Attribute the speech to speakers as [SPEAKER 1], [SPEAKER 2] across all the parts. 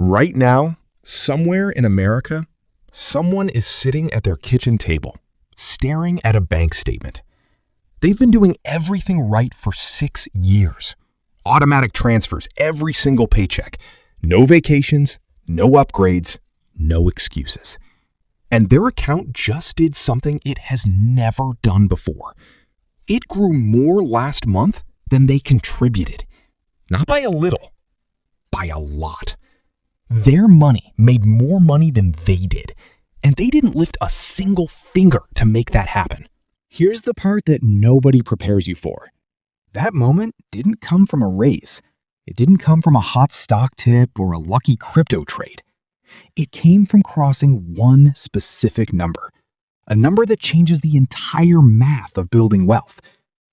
[SPEAKER 1] Right now, somewhere in America, someone is sitting at their kitchen table, staring at a bank statement. They've been doing everything right for 6 years. Automatic transfers every single paycheck. No vacations, no upgrades, no excuses. And their account just did something it has never done before. It grew more last month than they contributed. Not by a little, by a lot. Their money made more money than they did, and they didn't lift a single finger to make that happen.
[SPEAKER 2] Here's the part that nobody prepares you for. That moment didn't come from a raise. It didn't come from a hot stock tip or a lucky crypto trade. It came from crossing one specific number, a number that changes the entire math of building wealth,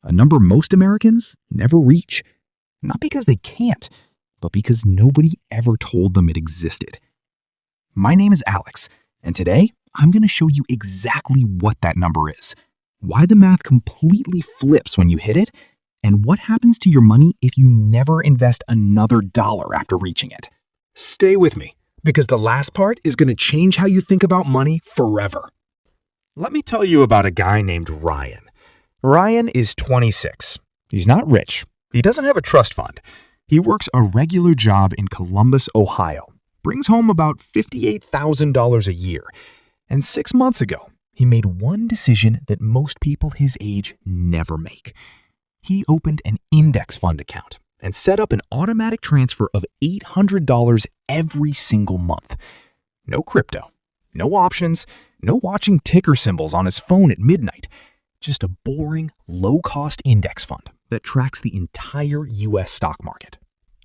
[SPEAKER 2] a number most Americans never reach, not because they can't, but because nobody ever told them it existed. My name is Alex, and today I'm going to show you exactly what that number is, why the math completely flips when you hit it, and what happens to your money if you never invest another dollar after reaching it.
[SPEAKER 1] Stay with me, because the last part is going to change how you think about money forever. Let me tell you about a guy named Ryan. Ryan is 26. He's not rich. He doesn't have a trust fund. He works a regular job in Columbus, Ohio, brings home about $58,000 a year, and 6 months ago, he made one decision that most people his age never make. He opened an index fund account and set up an automatic transfer of $800 every single month. No crypto, no options, no watching ticker symbols on his phone at midnight. Just a boring, low-cost index fund that tracks the entire U.S. stock market.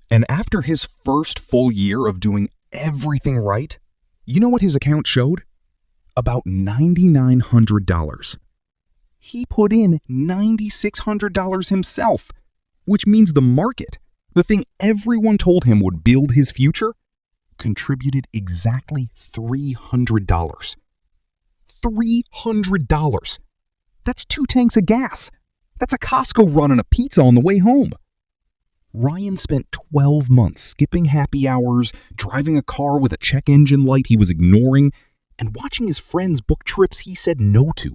[SPEAKER 1] And after his first full year of doing everything right, you know what his account showed? About $9,900. He put in $9,600 himself, which means the market, the thing everyone told him would build his future, contributed exactly $300. $300! That's 2 tanks of gas. That's a Costco run and a pizza on the way home. Ryan spent 12 months skipping happy hours, driving a car with a check engine light he was ignoring, and watching his friends book trips he said no to.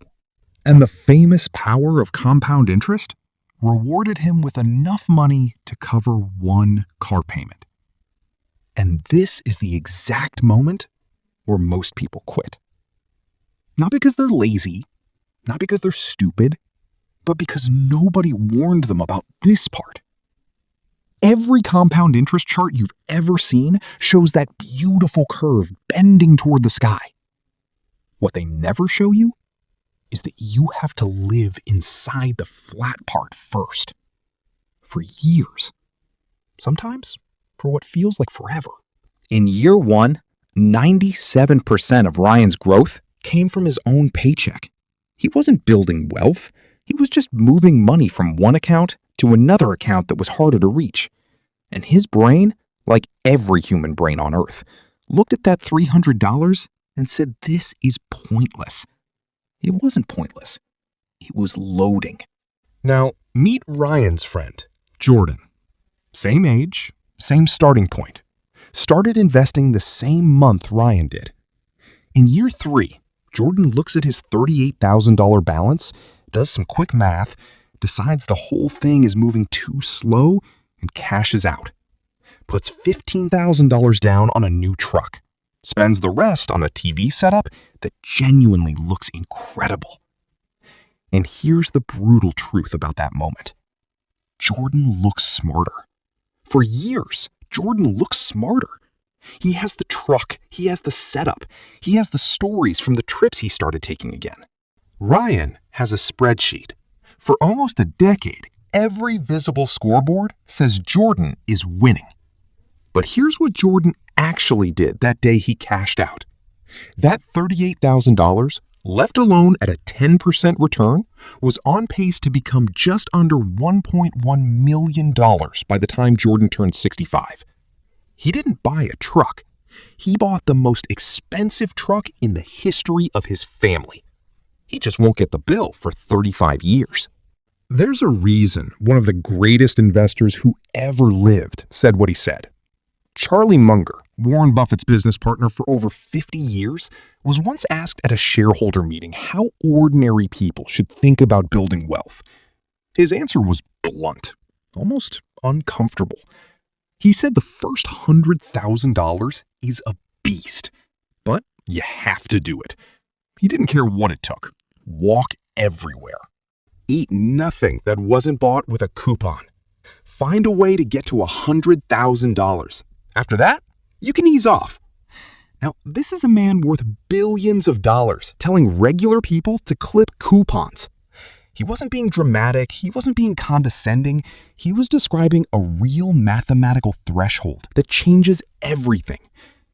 [SPEAKER 1] And the famous power of compound interest rewarded him with enough money to cover one car payment. And this is the exact moment where most people quit. Not because they're lazy, not because they're stupid, but because nobody warned them about this part. Every compound interest chart you've ever seen shows that beautiful curve bending toward the sky. What they never show you is that you have to live inside the flat part first. For years. Sometimes for what feels like forever. In year 1, 97% of Ryan's growth came from his own paycheck. He wasn't building wealth. He was just moving money from one account to another account that was harder to reach. And his brain, like every human brain on Earth, looked at that $300 and said, "This is pointless." It wasn't pointless. It was loading. Now, meet Ryan's friend, Jordan. Same age, same starting point. Started investing the same month Ryan did. In year 3, Jordan looks at his $38,000 balance, does some quick math, decides the whole thing is moving too slow, and cashes out. Puts $15,000 down on a new truck. Spends the rest on a TV setup that genuinely looks incredible. And here's the brutal truth about that moment. Jordan looks smarter. For years, Jordan looks smarter. He has the truck, he has the setup, he has the stories from the trips he started taking again. Ryan has a spreadsheet. For almost a decade, every visible scoreboard says Jordan is winning. But here's what Jordan actually did that day he cashed out. That $38,000, left alone at a 10% return, was on pace to become just under $1.1 million by the time Jordan turned 65. He didn't buy a truck. He bought the most expensive truck in the history of his family. He just won't get the bill for 35 years. There's a reason one of the greatest investors who ever lived said what he said. Charlie Munger, Warren Buffett's business partner for over 50 years, was once asked at a shareholder meeting how ordinary people should think about building wealth. His answer was blunt, almost uncomfortable. He said the first $100,000 is a beast, but you have to do it. He didn't care what it took. Walk everywhere. Eat nothing that wasn't bought with a coupon. Find a way to get to $100,000. After that, you can ease off. Now, this is a man worth billions of dollars telling regular people to clip coupons. He wasn't being dramatic, he wasn't being condescending, he was describing a real mathematical threshold that changes everything.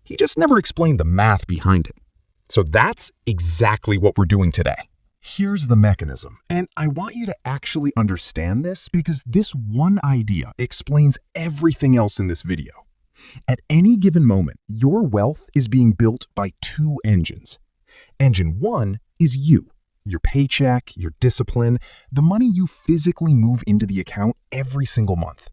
[SPEAKER 1] He just never explained the math behind it. So that's exactly what we're doing today. Here's the mechanism, and I want you to actually understand this because this one idea explains everything else in this video. At any given moment, your wealth is being built by two engines. Engine one is you. Your paycheck, your discipline, the money you physically move into the account every single month.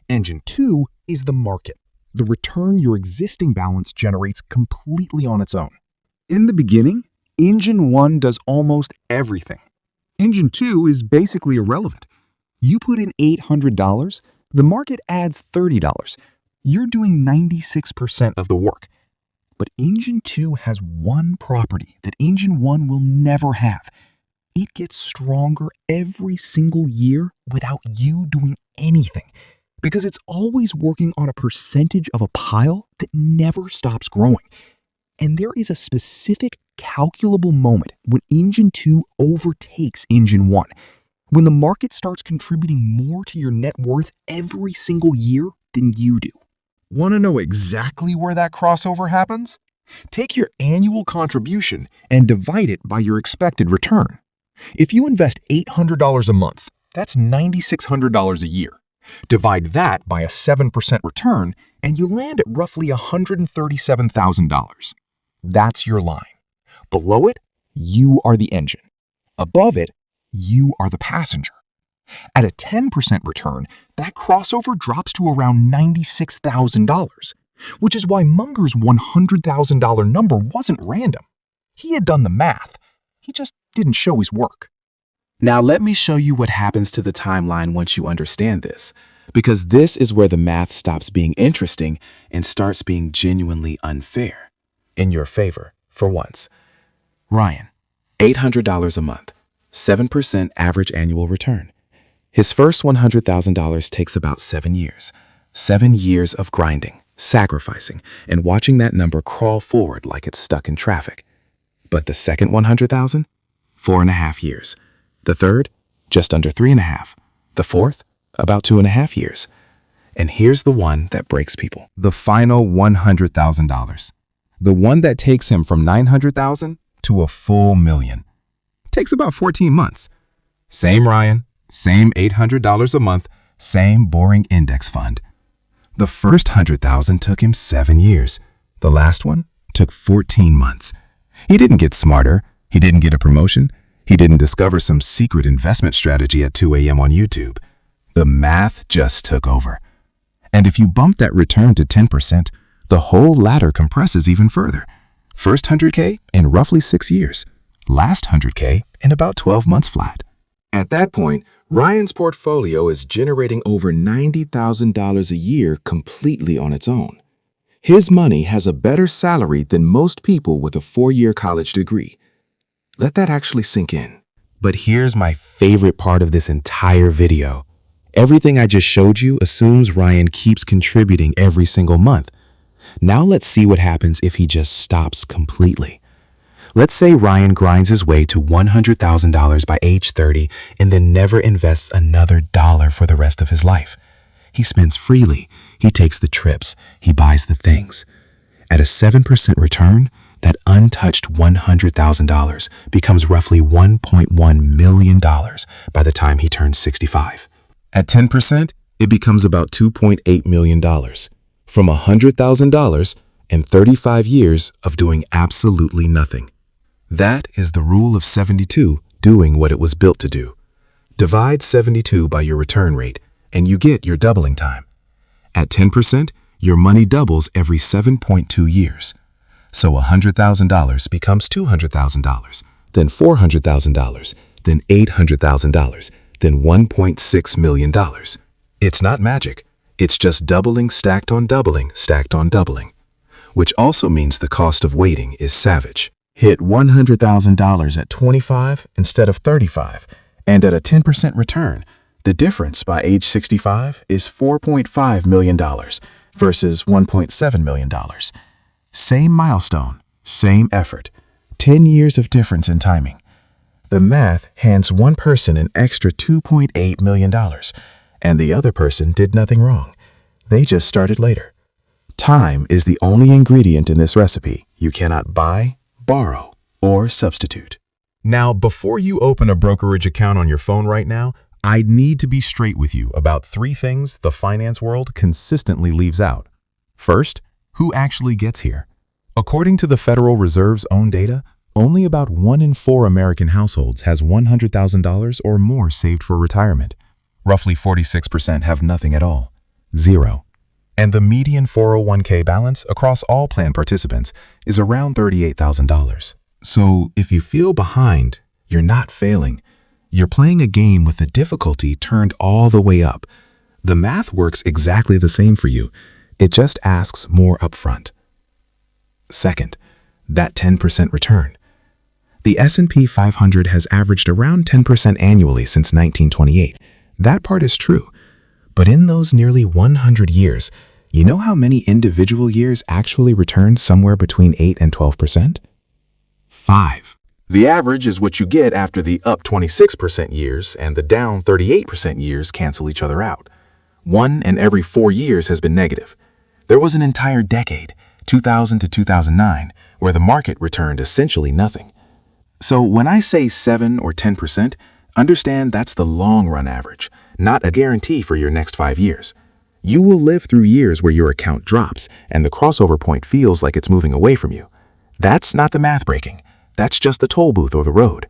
[SPEAKER 1] Engine 2 is the market, the return your existing balance generates completely on its own. In the beginning, Engine 1 does almost everything. Engine 2 is basically irrelevant. You put in $800, the market adds $30. You're doing 96% of the work. But Engine 2 has one property that Engine 1 will never have. It gets stronger every single year without you doing anything because it's always working on a percentage of a pile that never stops growing. And there is a specific calculable moment when Engine 2 overtakes Engine 1, when the market starts contributing more to your net worth every single year than you do. Want to know exactly where that crossover happens? Take your annual contribution and divide it by your expected return. If you invest $800 a month, that's $9,600 a year. Divide that by a 7% return, and you land at roughly $137,000. That's your line. Below it, you are the engine. Above it, you are the passenger. At a 10% return, that crossover drops to around $96,000, which is why Munger's $100,000 number wasn't random. He had done the math. He just didn't show his work.
[SPEAKER 3] Now let me show you what happens to the timeline once you understand this, because this is where the math stops being interesting and starts being genuinely unfair. In your favor, for once. Ryan, $800 a month, 7% average annual return. His first $100,000 takes about 7 years. 7 years of grinding, sacrificing, and watching that number crawl forward like it's stuck in traffic. But the second $100,000? 4.5 years. The third? Just under 3.5. The fourth? About 2.5 years. And here's the one that breaks people. The final $100,000. The one that takes him from $900,000 to a full $1 million. Takes about 14 months. Same Ryan, same $800 a month, same boring index fund. The first $100,000 took him 7 years. The last one took 14 months. He didn't get smarter. He didn't get a promotion. He didn't discover some secret investment strategy at 2 a.m. on YouTube. The math just took over. And if you bump that return to 10%, the whole ladder compresses even further. First 100K in roughly 6 years. Last 100K in about 12 months flat. At that point, Ryan's portfolio is generating over $90,000 a year completely on its own. His money has a better salary than most people with a 4-year college degree. Let that actually sink in. But here's my favorite part of this entire video. Everything I just showed you assumes Ryan keeps contributing every single month. Now let's see what happens if he just stops completely. Let's say Ryan grinds his way to $100,000 by age 30 and then never invests another dollar for the rest of his life. He spends freely, he takes the trips, he buys the things. At a 7% return, that untouched $100,000 becomes roughly $1.1 million by the time he turns 65. At 10%, it becomes about $2.8 million. From $100,000 and 35 years of doing absolutely nothing. That is the rule of 72 doing what it was built to do. Divide 72 by your return rate, and you get your doubling time. At 10%, Your money doubles every 7.2 years. So $100,000 becomes $200,000, then $400,000, then $800,000, then $1.6 million. It's not magic. It's just doubling stacked on doubling stacked on doubling, which also means the cost of waiting is savage. Hit $100,000 at 25 instead of 35, and at a 10% return. The difference by age 65 is $4.5 million versus $1.7 million. Same milestone, same effort, 10 years of difference in timing. The math hands one person an extra $2.8 million, and the other person did nothing wrong. They just started later. Time is the only ingredient in this recipe you cannot buy, borrow, or substitute. Now, before you open a brokerage account on your phone right now, I need to be straight with you about 3 things the finance world consistently leaves out. First, who actually gets here? According to the Federal Reserve's own data, only about 1 in 4 American households has $100,000 or more saved for retirement. Roughly 46% have nothing at all, zero. And the median 401k balance across all plan participants is around $38,000. So if you feel behind, you're not failing. You're playing a game with the difficulty turned all the way up. The math works exactly the same for you. It just asks more upfront. Second, that 10% return. The S&P 500 has averaged around 10% annually since 1928. That part is true. But in those nearly 100 years, you know how many individual years actually returned somewhere between 8 and 12%? 5. The average is what you get after the up 26% years and the down 38% years cancel each other out. 1 in every 4 years has been negative. There was an entire decade, 2000 to 2009, where the market returned essentially nothing. So when I say 7 or 10%, understand that's the long-run average, not a guarantee for your next 5 years. You will live through years where your account drops and the crossover point feels like it's moving away from you. That's not the math breaking. That's just the toll booth or the road.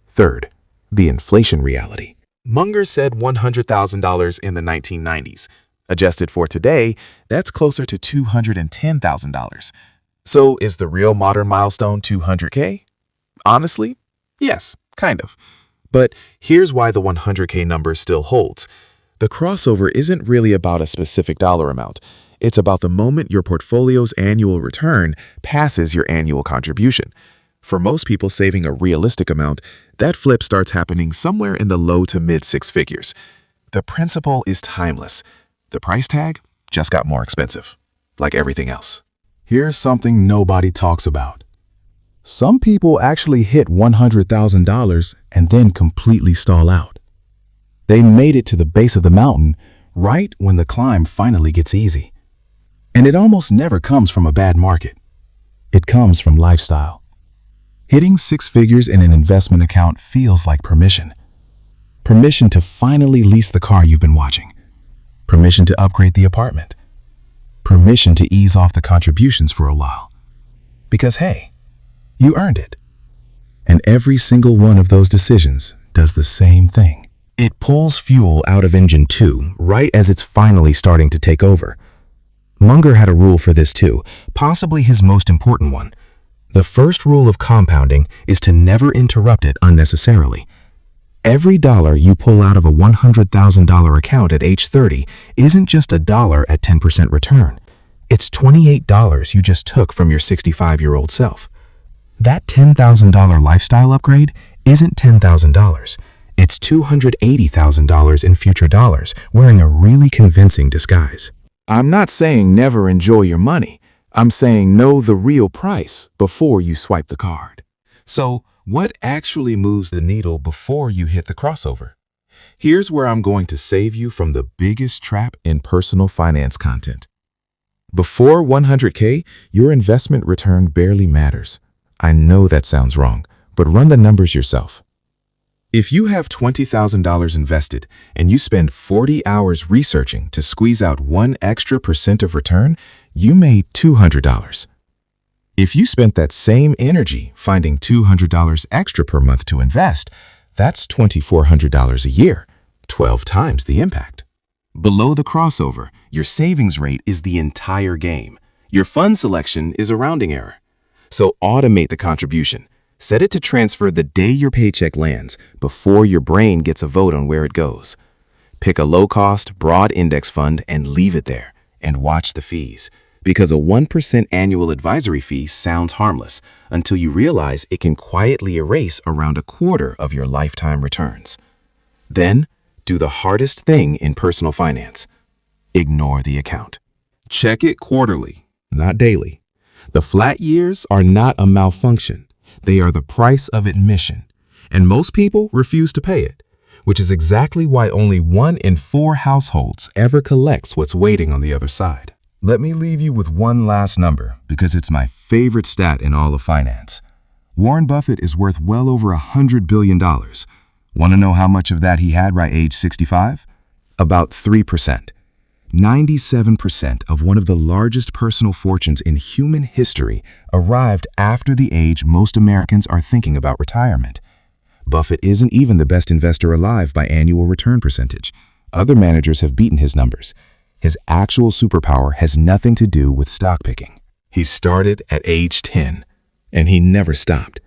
[SPEAKER 3] Third, the inflation reality. Munger said $100,000 in the 1990s. Adjusted for today, that's closer to $210,000. So is the real modern milestone 200K? Honestly, yes, kind of. But here's why the 100K number still holds. The crossover isn't really about a specific dollar amount. It's about the moment your portfolio's annual return passes your annual contribution. For most people saving a realistic amount, that flip starts happening somewhere in the low to mid 6 figures. The principle is timeless. The price tag just got more expensive, like everything else. Here's something nobody talks about. Some people actually hit $100,000 and then completely stall out. They made it to the base of the mountain right when the climb finally gets easy. And it almost never comes from a bad market. It comes from lifestyle. Hitting 6 figures in an investment account feels like permission. Permission to finally lease the car you've been watching. Permission to upgrade the apartment. Permission to ease off the contributions for a while. Because hey, you earned it. And every single one of those decisions does the same thing. It pulls fuel out of engine 2 right as it's finally starting to take over. Munger had a rule for this too, possibly his most important one. The first rule of compounding is to never interrupt it unnecessarily. Every dollar you pull out of a $100,000 account at age 30 isn't just a dollar at 10% return. It's $28 you just took from your 65-year-old self. That $10,000 lifestyle upgrade isn't $10,000. It's $280,000 in future dollars wearing a really convincing disguise. I'm not saying never enjoy your money. I'm saying know the real price before you swipe the card. So, what actually moves the needle before you hit the crossover? Here's where I'm going to save you from the biggest trap in personal finance content. Before 100K, your investment return barely matters. I know that sounds wrong, but run the numbers yourself. If you have $20,000 invested and you spend 40 hours researching to squeeze out 1 extra % of return, you made $200. If you spent that same energy finding $200 extra per month to invest, that's $2,400 a year, 12 times the impact. Below the crossover, your savings rate is the entire game. Your fund selection is a rounding error. So automate the contribution. Set it to transfer the day your paycheck lands, before your brain gets a vote on where it goes. Pick a low-cost, broad index fund and leave it there, and watch the fees. Because a 1% annual advisory fee sounds harmless until you realize it can quietly erase around a quarter of your lifetime returns. Then, do the hardest thing in personal finance. Ignore the account. Check it quarterly, not daily. The flat years are not a malfunction. They are the price of admission. And most people refuse to pay it, which is exactly why only 1 in 4 households ever collects what's waiting on the other side. Let me leave you with one last number because it's my favorite stat in all of finance. Warren Buffett is worth well over $100 billion. Want to know how much of that he had by age 65? About 3%. 97% of one of the largest personal fortunes in human history arrived after the age most Americans are thinking about retirement. Buffett isn't even the best investor alive by annual return percentage. Other managers have beaten his numbers. His actual superpower has nothing to do with stock picking. He started at age 10, and he never stopped.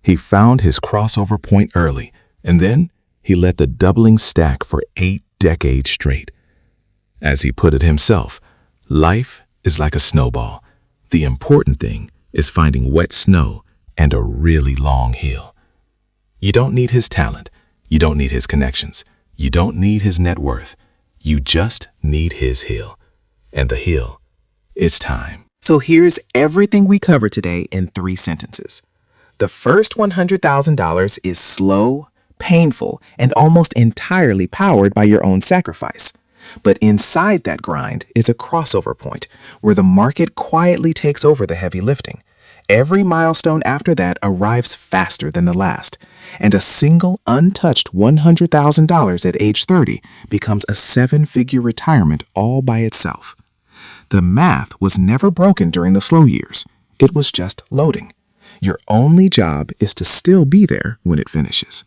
[SPEAKER 3] He found his crossover point early, and then he let the doubling stack for 8 decades straight. As he put it himself, life is like a snowball. The important thing is finding wet snow and a really long hill. You don't need his talent. You don't need his connections. You don't need his net worth. You just need his hill. And the hill is time.
[SPEAKER 4] So here's everything we covered today in 3 sentences. The first $100,000 is slow, painful, and almost entirely powered by your own sacrifice. But inside that grind is a crossover point where the market quietly takes over the heavy lifting. Every milestone after that arrives faster than the last, and a single untouched $100,000 at age 30 becomes a 7-figure retirement all by itself. The math was never broken during the slow years. It was just loading. Your only job is to still be there when it finishes.